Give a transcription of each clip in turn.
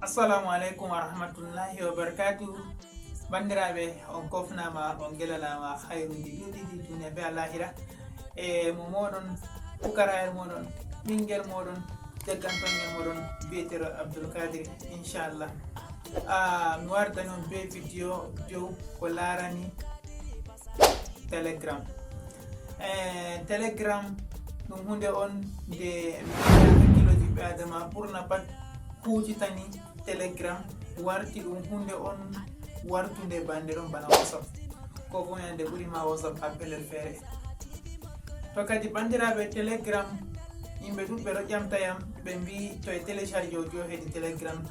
Assalamu alaikum wa rahmatullahi wa barakatuh. Bandiraɓe on kofnama on gelanama hayruji ɗuɗɗi duniya be lahira e mo moɗon pukarayel moɗon ɓingel moɗon jaggantongel moɗon biyetero Abdulkadir inchallah. Mi wartani on be vidéo dow ko larani telegram. Telegram ɗum hunde on nde hakkiloji ɓe adama ɓurna pat hucitani telegram warti ɗum hunde on wartunde bande ɗon bana whatsapp ko fonande ɓurima whatsapp ha pellel feere. To kadi bandiraɓe telegram yimɓe ɗuɓɓe ɗo ƴamtayam ɓe mbi to e télécharge audio hedi telegram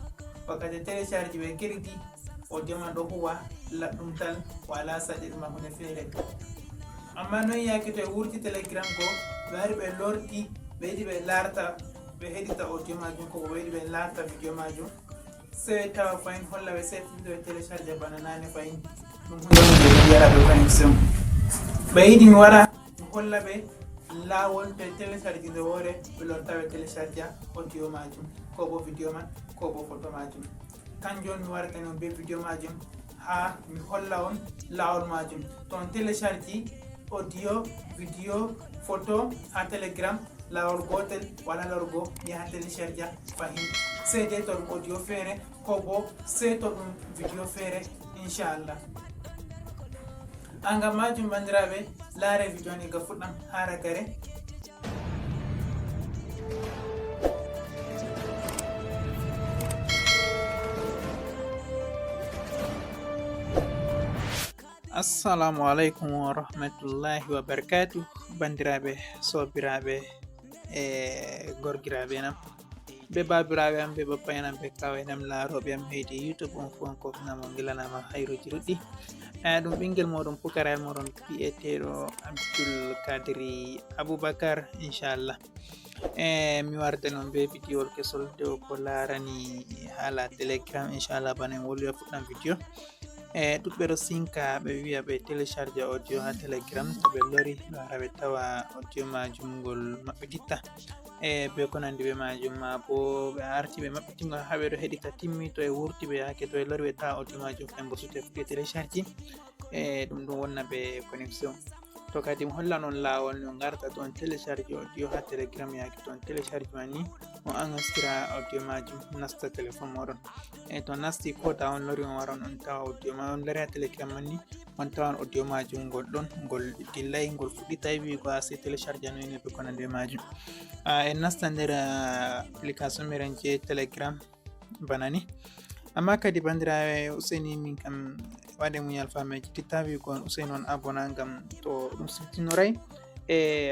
wakkati télécharge ɓe kirgi audio man ɗo huwa laɗɗum tan wala saɗirma hunde feere. Amma noon yake to e wurti telegram ko ɓe ari ɓe lorti ɓe yiɗi ɓe larta ɓe heɗita audio majum ko ɓe yiɗi ɓe larta vidéo majum sey tawa fayin holla ɓe settiɗo e télécharge bana nane fayin ɗum hunde ɓe yara ɓe connexion ɓe yiɗi mi wara mi holla ɓe lawol ɓe télécharge nde woore ɓe lorta ɓe télécharge audio majum ko bo vidéo man ko bo photo majum. Kanjum mi waratani on be vidéo majum ha mi holla on lawol majum. To on télécharge audio vidéo photo ha telegram lawol gotel wala lorgo yaha télécharge fahin sey de to ɗum audio feere ko bo sey to ɗum vidéo feere inchallah. Angam majum bandiraɓe laare vidéo ni ga fuɗɗam hara gare. Assalamu alaikum wa rahmatullahi wa barakatuh. Bandiraɓe sobiraɓe e gorgiraɓe nam be babiraɓe am be bappayen am be kawen am laaroɓe am heydi youtube on fu on kofnama gilanama hayruji ɗuɗɗi. Ɗum ɓingel moɗon pukarayel moɗon bi'eteɗo Abdulkadiri Aboubacar inchallah. Mi warda non be vidéo kesol dow ko larani haala telegram inchallah bana en wolwi fuɗɗam vidéo. Ɗuɓɓe ɗo sinka ɓe wiya ɓe télécharge audio ha telegram to ɓe lori lara ɓe tawa audio majum ngol maɓɓititta be ko nandi be majum ma bo ɓe arti ɓe maɓɓitingol ha ɓe ɗo heɗita timmi to e wurti ɓe yake to e lori ɓe tawa audio majum fen bo sute fuɗɗi télécharge ɗum ɗum wonna ɓe connexion. To kadi mi hollan on lawol no garta to on télécharge audio ha telegram yake to on télécharge mani on enregistra audio majum nasta téléphone moɗon to nasti ko ta on lori on waran on tawa audio ma on lori ha telegram manni on tawan audio majum ngol ɗon ngol dillay ngol fuɗɗitay wigo ha se télécharge noyne be ko nande majum. En nasta nder application meren je telegram banani. Amma kadi bandiraɓe useni min kam waɗe muñal fameji titta wigo on useni on abona ngam to ɗum siftinoray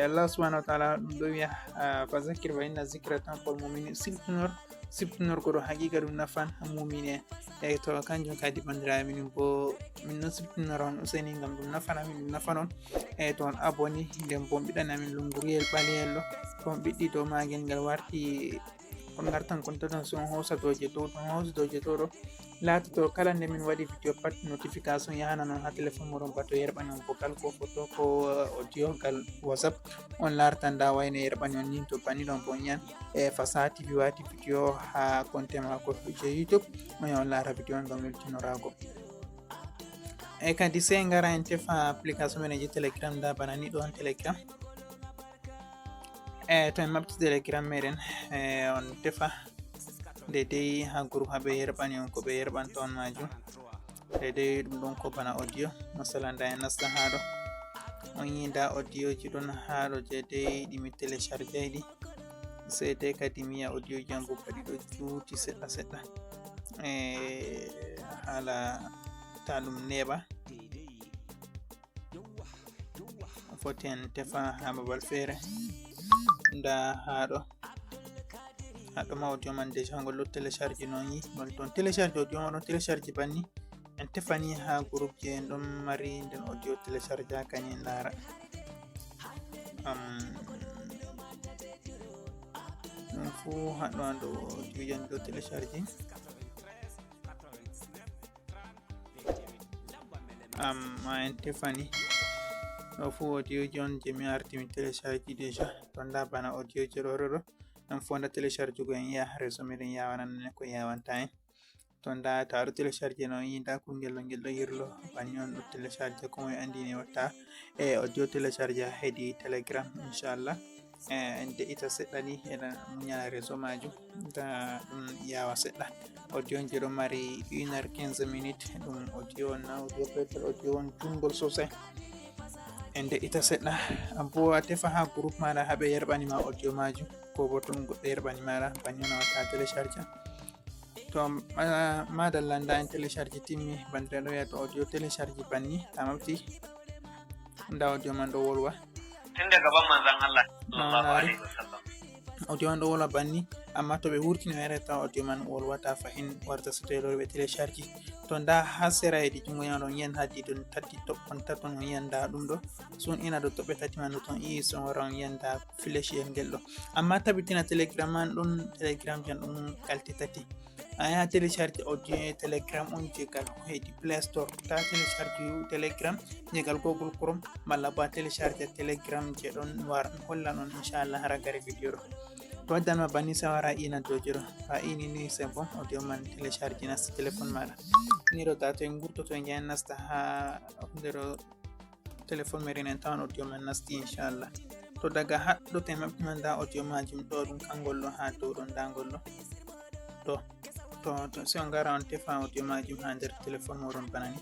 Allah subhanahu wa ta'ala ɗum ɗo wiya fa zakir fa inna zikra tanfa'ul mu'minin. Siftinorgo ɗo haqiqa ɗum nafan ha mu'mine to kanjum kadi bandiraɓe minin bo min non siftinora on useni ngam ɗum nafan amin ɗum nafan on to on aboni nden bo mbiɗani amin lunguriyel ɓaleyel ɗo to on ɓiɗɗi dow magel ngal warti on gartan kon tatan so on hosa doje to on hosi doje to ɗo latoto kala nde min waɗi vidéo pat notification yahana noon ha téléphone moɗon ba to yerɓani on vocal ko photo ko audio gal whatsapp on lartan da wayno yerɓani on nin to banni ɗon bo yan Fasaha TV wati vidéo ha konte mako je youtube on ya on lara vidéo ngam weltinorago. Kadi sey ngara en tefa application men je telegram da bana ni ɗo on telegram to en maɓɓiti telegram meɗen on tefa dedei ha groupe ha ɓe yerɓani on ko ɓe yerɓanta on majum dedei ɗum ɗon ko bana audio masalan da en nasta ha ɗo on yida audio ji ɗon ha ɗo je dei ɗimi télécharge ɗi sey dei kadi mi yi'a audio jango kadi ɗo juuti seɗɗa seɗɗa hala ta ɗum neɓa foti en tefa ha babal feere nda haɗo ma audio man déjà ngol ɗo télécharge non yi ngol ɗon télécharge audio ma ɗon télécharge banni en tefani ha groupe je en ɗon mari nden audio télécharge ha kani en lara ɗum fu haɗo ando audio jan ɗo télécharge ma en tefani ɗo fu audio jon je mi arti mi télécharge déjà to nda bana audio je ɗo ɗo ɗan fonda télécharge go en ya réseau meɗen yawanan ko yawanta en to nda ta ɗo télécharge no yi nda kungel ngel ɗo yirlo banni on ɗo télécharge ko moye andi ni watta audio télécharge hedi telegram inchallah en de'ita seɗɗa ni eɗen muñana réseau majum da ɗum yawa seɗɗa. Audio on je ɗo mari 1h15 minutes ɗum audio on na audio petel audio on jungol sosai en de'ita seɗɗa bo a tefa ha groupe maɗa haɓe yerɓanima audio majum ko bo ton goɗɗo yerɓani maɗa banni on a watta télécharge. To madalla nda en télécharge timmi bandiraɓe ɗo wiya to audio télécharge banni a mabti nda audio man ɗo wolwa tun daga ban manzon Allah sallallahu alaihi wasallam audio man ɗo wolwa banni amma to ɓe wurtini wereta audio man wolwata fahin warta so tawi ɓe télécharge to nda ha sera hedi jungo nyama ɗon yiyan haddi ɗon tati toɓɓon taton on yiyan nda ɗum ɗo sun ina ɗo toɓɓe tati man ɗo ton son wara on yiyan nda flash yel ngel ɗo amma tabitina telegram man ɗon telegram jan ɗum kalti tati a yaha télécharge audio telegram on jegal hedi play store ta télécharge telegram jegal google chrome malla bo a télécharge telegram je ɗon war holla non inchallah hara gari vidéo ɗo to waddanma banni sa wara ina doje ɗo ha ini ni c'est bon audio man télécharge nasta téléphone maɗa ni ɗo ta to en gurtoto en jahan nasta ha nder téléphone meɗen en tawan audio man nasti inchallah. To daga haɗɗo to en maɓɓima nda audio majum ɗo ɗum kangol ɗo ha dow ɗo ndangol ɗo to si on gara on tefa audio majum ha nder téléphone moɗon bana ni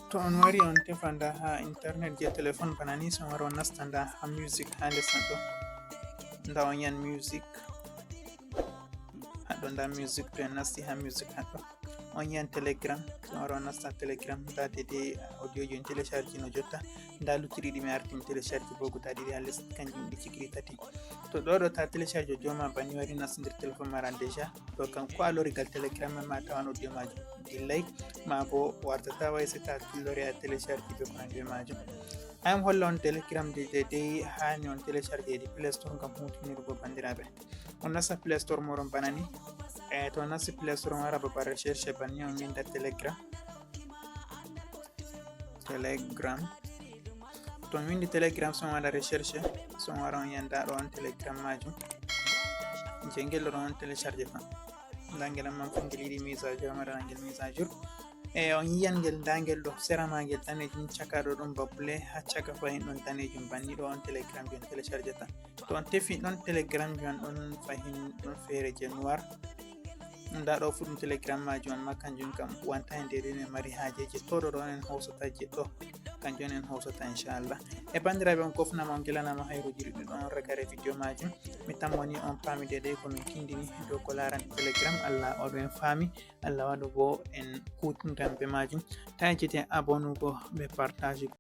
to on wari on tefa nda ha internet je téléphone bana ni so on wara on nasta nda ha music ha lessan ɗo nda on yan music haɗɗo nda music to en nasti ha music haɗɗo on yan telegram so on wara on nasta telegram nda dede audio ji on télécharge no jotta nda luttuɗi ɗi mi artin télécharge bo guda ɗiɗi ha less kanjum ɗi cikri tati to ɗo ta télécharge audio ma banni wari nasta nder téléphone maɗa déjà to kam ko a lorigal telegram ma tawan audio majum dillay ma bo wartata way se ta lori a télécharge be ko nandi majum am holla on telegram de hani on télécharge hedi play store ngam hutinirgo bandiraɓe on nasta play store moɗon bana ni to on nasti play store on wara babal recherche banni on winda telegram to on windi telegram so on waɗa recherche so on wara on yanda ɗo on telegram majum je ngel ɗo on télécharge fa nda ngel man fu ngel yiɗi mise à jour maɗa ngel mise à jour on yiyan ngel nda ngel ɗo sera ma ngel danejum caka ɗo ɗum babbule ha caka fahin ɗon danejum banni ɗo on telegram je on télécharge ta to on tefi ɗon telegram je on ɗon fahin ɗon feere je noir nda ɗo fu ɗum telegram majum amma kanjum kam wanta hen dede min mari hajeji to ɗo ɗon en hawsata je ɗo kanjum en hawsata inchallah e bandiraɓe on kofnama on gelanama hayruji ɗuɗɗi ɗon ragare vidéo majum mi tammoni on paami dede komin kindini dow ko larani telegram allah waɗu en faami allah waɗu bo en kutintan be majum ta jeti abonugo be partage